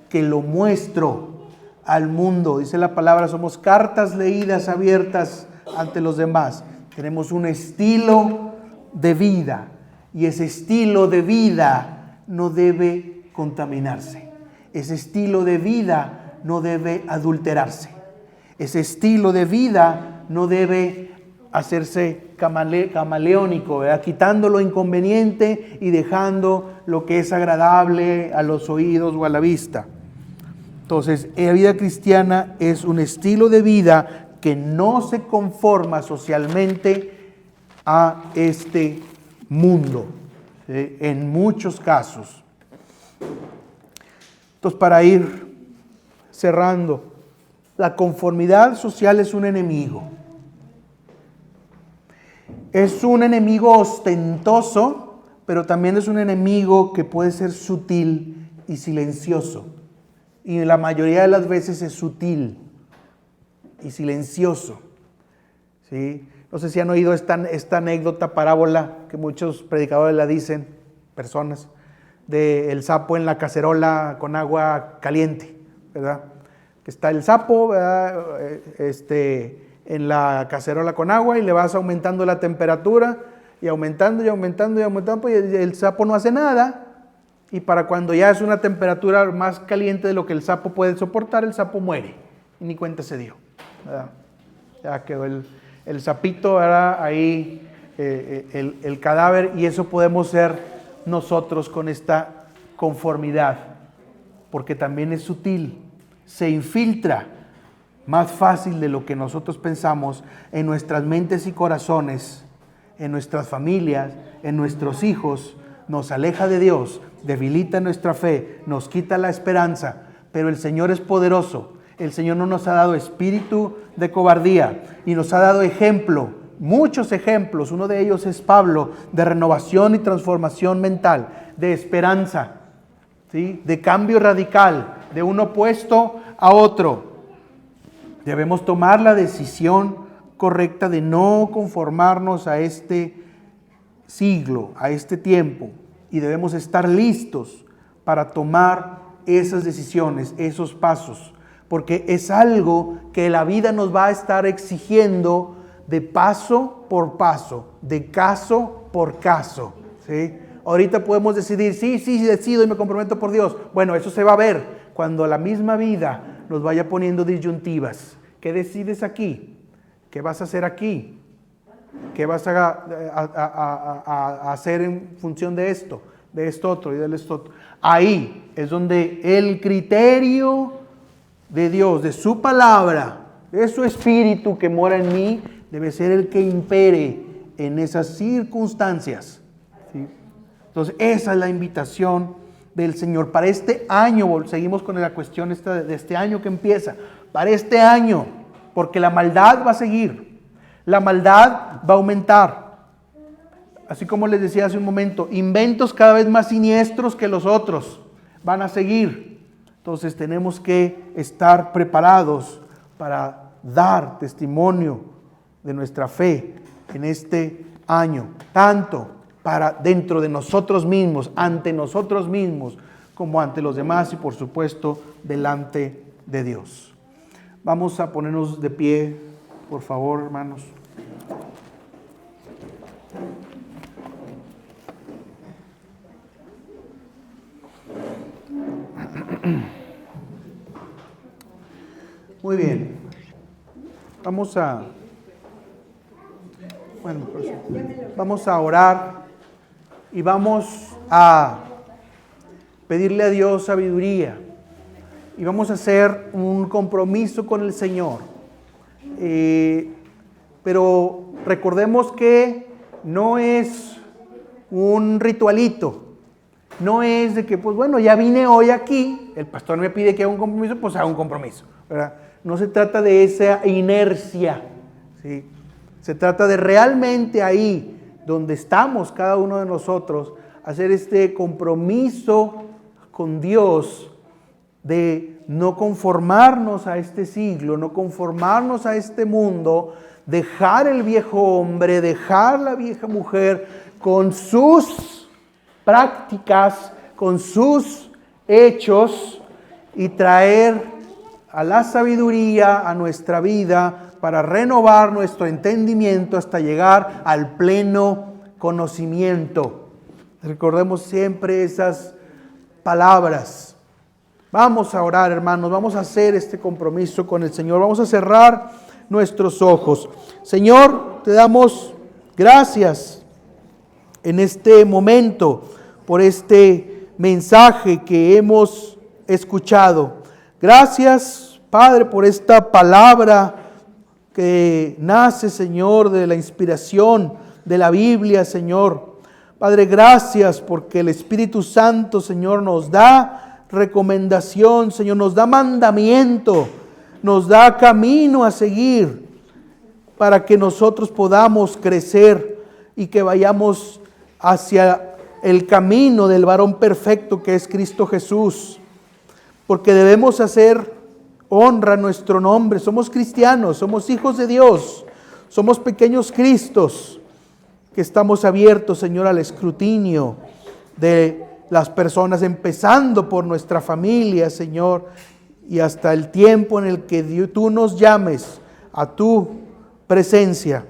que lo muestro al mundo. Dice la palabra, somos cartas leídas, abiertas ante los demás. Tenemos un estilo de vida y ese estilo de vida no debe contaminarse. Ese estilo de vida no debe adulterarse. Ese estilo de vida no debe hacerse camaleónico, ¿verdad? Quitando lo inconveniente y dejando lo que es agradable a los oídos o a la vista. Entonces, la vida cristiana es un estilo de vida que no se conforma socialmente a este mundo, ¿sí? En muchos casos. Entonces, para ir cerrando, la conformidad social es un enemigo. Es un enemigo ostentoso, pero también es un enemigo que puede ser sutil y silencioso. Y la mayoría de las veces es sutil y silencioso, ¿sí? No sé si han oído esta anécdota, parábola, que muchos predicadores la dicen, personas, del sapo en la cacerola con agua caliente, ¿verdad? Que está el sapo, ¿verdad? En la cacerola con agua y le vas aumentando la temperatura y aumentando y aumentando y aumentando, y el sapo no hace nada. Y para cuando ya es una temperatura más caliente de lo que el sapo puede soportar, el sapo muere y ni cuenta se dio, ¿verdad? Ya quedó el sapito, ¿verdad? Ahí el cadáver, y eso podemos ser nosotros con esta conformidad, porque también es sutil, se infiltra más fácil de lo que nosotros pensamos en nuestras mentes y corazones, en nuestras familias, en nuestros hijos, nos aleja de Dios, debilita nuestra fe, nos quita la esperanza, pero el Señor es poderoso. El Señor no nos ha dado espíritu de cobardía y nos ha dado ejemplo, muchos ejemplos. Uno de ellos es Pablo, de renovación y transformación mental, de esperanza, ¿sí? De cambio radical, de un opuesto a otro. Debemos tomar la decisión correcta de no conformarnos a este siglo, a este tiempo, y debemos estar listos para tomar esas decisiones, esos pasos, porque es algo que la vida nos va a estar exigiendo de paso por paso, de caso por caso, ¿sí? Ahorita podemos decidir, sí, decido y me comprometo por Dios. Bueno, eso se va a ver cuando la misma vida nos vaya poniendo disyuntivas. ¿Qué decides aquí? ¿Qué vas a hacer aquí? ¿Qué vas a hacer en función de esto otro y de esto otro? Ahí es donde el criterio de Dios, de su palabra, de su espíritu que mora en mí, debe ser el que impere en esas circunstancias, ¿sí? Entonces, esa es la invitación del Señor. Para este año, seguimos con la cuestión de este año que empieza. Para este año, porque la maldad va a seguir. La maldad va a aumentar. Así como les decía hace un momento, inventos cada vez más siniestros que los otros van a seguir. Entonces tenemos que estar preparados para dar testimonio de nuestra fe en este año, tanto para dentro de nosotros mismos, ante nosotros mismos, como ante los demás y por supuesto delante de Dios. Vamos a ponernos de pie, por favor, hermanos. Muy bien. Vamos a orar y vamos a pedirle a Dios sabiduría y vamos a hacer un compromiso con el Señor. Pero recordemos que no es un ritualito. No es de que, pues bueno, ya vine hoy aquí, el pastor me pide que haga un compromiso, pues haga un compromiso, ¿verdad? No se trata de esa inercia, ¿sí? Se trata de realmente ahí, donde estamos cada uno de nosotros, hacer este compromiso con Dios de no conformarnos a este siglo, no conformarnos a este mundo, dejar el viejo hombre, dejar la vieja mujer con sus prácticas, con sus hechos y traer a la sabiduría a nuestra vida para renovar nuestro entendimiento hasta llegar al pleno conocimiento. Recordemos siempre esas palabras. Vamos a orar, hermanos, vamos a hacer este compromiso con el Señor, vamos a cerrar nuestros ojos. Señor, te damos gracias en este momento por este mensaje que hemos escuchado. Gracias, Padre, por esta palabra que nace, Señor, de la inspiración de la Biblia, Señor. Padre, gracias porque el Espíritu Santo, Señor, nos da recomendación, Señor, nos da mandamiento, nos da camino a seguir para que nosotros podamos crecer y que vayamos hacia el camino del varón perfecto que es Cristo Jesús. Porque debemos hacer honra a nuestro nombre. Somos cristianos, somos hijos de Dios, somos pequeños Cristos que estamos abiertos, Señor, al escrutinio de las personas, empezando por nuestra familia, Señor, y hasta el tiempo en el que tú nos llames a tu presencia.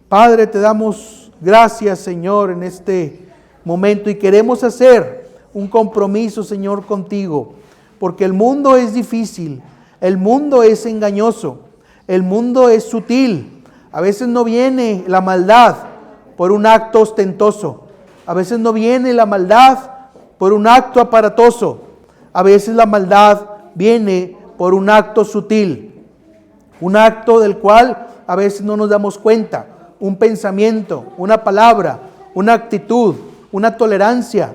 Padre, te damos gracias, Señor, en este momento y queremos hacer un compromiso, Señor, contigo, porque el mundo es difícil, el mundo es engañoso, el mundo es sutil. A veces no viene la maldad por un acto ostentoso, a veces no viene la maldad por un acto aparatoso, a veces la maldad viene por un acto sutil, un acto del cual a veces no nos damos cuenta, un pensamiento, una palabra, una actitud, una tolerancia.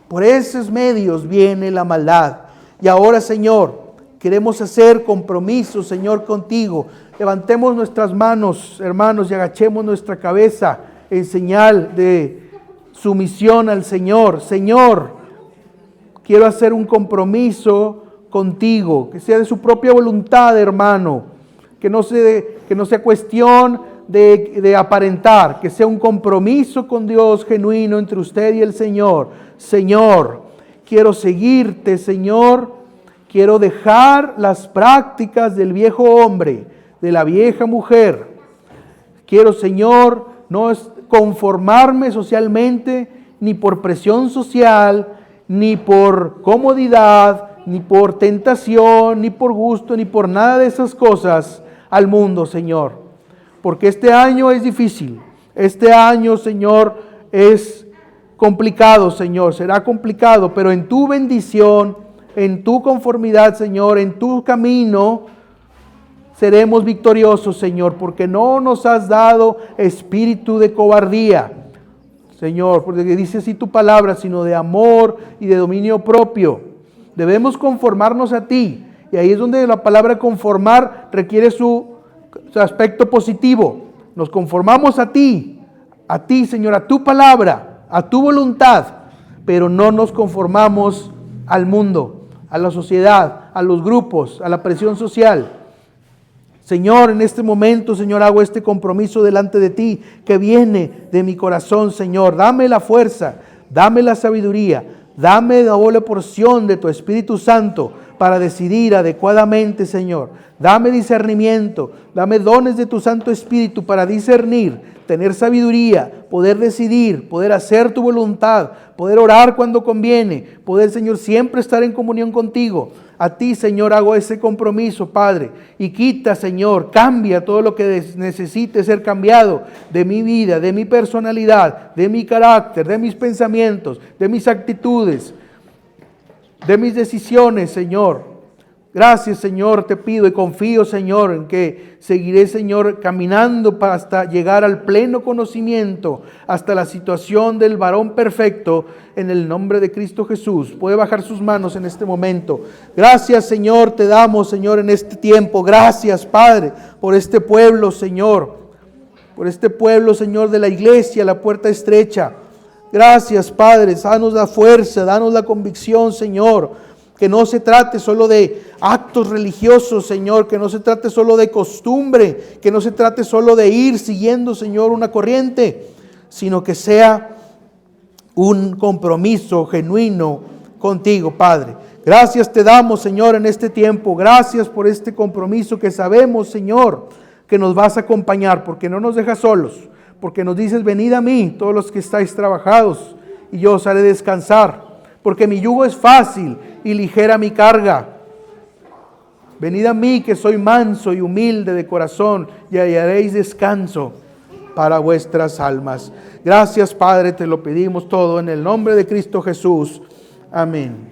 Por esos medios viene la maldad. Y ahora, Señor, queremos hacer compromisos, Señor, contigo. Levantemos nuestras manos, hermanos, y agachemos nuestra cabeza en señal de sumisión al Señor. Señor, quiero hacer un compromiso contigo, que sea de su propia voluntad, hermano, que no sea cuestión de aparentar, que sea un compromiso con Dios genuino entre usted y el Señor. Señor, quiero seguirte, Señor, quiero dejar las prácticas del viejo hombre, de la vieja mujer. Quiero, Señor, no conformarme socialmente, ni por presión social, ni por comodidad, ni por tentación, ni por gusto, ni por nada de esas cosas al mundo, Señor. Porque este año es difícil. Este año, Señor, es complicado, Señor. Será complicado, pero en tu bendición, en tu conformidad, Señor, en tu camino, seremos victoriosos, Señor, porque no nos has dado espíritu de cobardía, Señor, porque dice así tu palabra, sino de amor y de dominio propio. Debemos conformarnos a ti. Y ahí es donde la palabra conformar requiere su aspecto positivo. Nos conformamos a ti, Señor, a tu palabra, a tu voluntad, pero no nos conformamos al mundo, a la sociedad, a los grupos, a la presión social. Señor, en este momento, Señor, hago este compromiso delante de ti que viene de mi corazón, Señor. Dame la fuerza, dame la sabiduría, dame la doble porción de tu Espíritu Santo para decidir adecuadamente, Señor. Dame discernimiento, dame dones de tu Santo Espíritu para discernir, tener sabiduría, poder decidir, poder hacer tu voluntad, poder orar cuando conviene, poder, Señor, siempre estar en comunión contigo. A ti, Señor, hago ese compromiso, Padre, y quita, Señor, cambia todo lo que necesite ser cambiado de mi vida, de mi personalidad, de mi carácter, de mis pensamientos, de mis actitudes, de mis decisiones, Señor. Gracias, Señor, te pido y confío, Señor, en que seguiré, Señor, caminando hasta llegar al pleno conocimiento, hasta la situación del varón perfecto, en el nombre de Cristo Jesús. Puede bajar sus manos en este momento. Gracias, Señor, te damos, Señor, en este tiempo. Gracias, Padre, por este pueblo, Señor. Por este pueblo, Señor, de la iglesia, la puerta estrecha. Gracias, Padre, danos la fuerza, danos la convicción, Señor. Que no se trate solo de actos religiosos, Señor, que no se trate solo de costumbre, que no se trate solo de ir siguiendo, Señor, una corriente, sino que sea un compromiso genuino contigo, Padre. Gracias te damos, Señor, en este tiempo. Gracias por este compromiso que sabemos, Señor, que nos vas a acompañar, porque no nos dejas solos, porque nos dices, venid a mí, todos los que estáis trabajados, y yo os haré descansar, porque mi yugo es fácil y ligera mi carga. Venid a mí, que soy manso y humilde de corazón, y hallaréis descanso para vuestras almas. Gracias, Padre, te lo pedimos todo en el nombre de Cristo Jesús. Amén.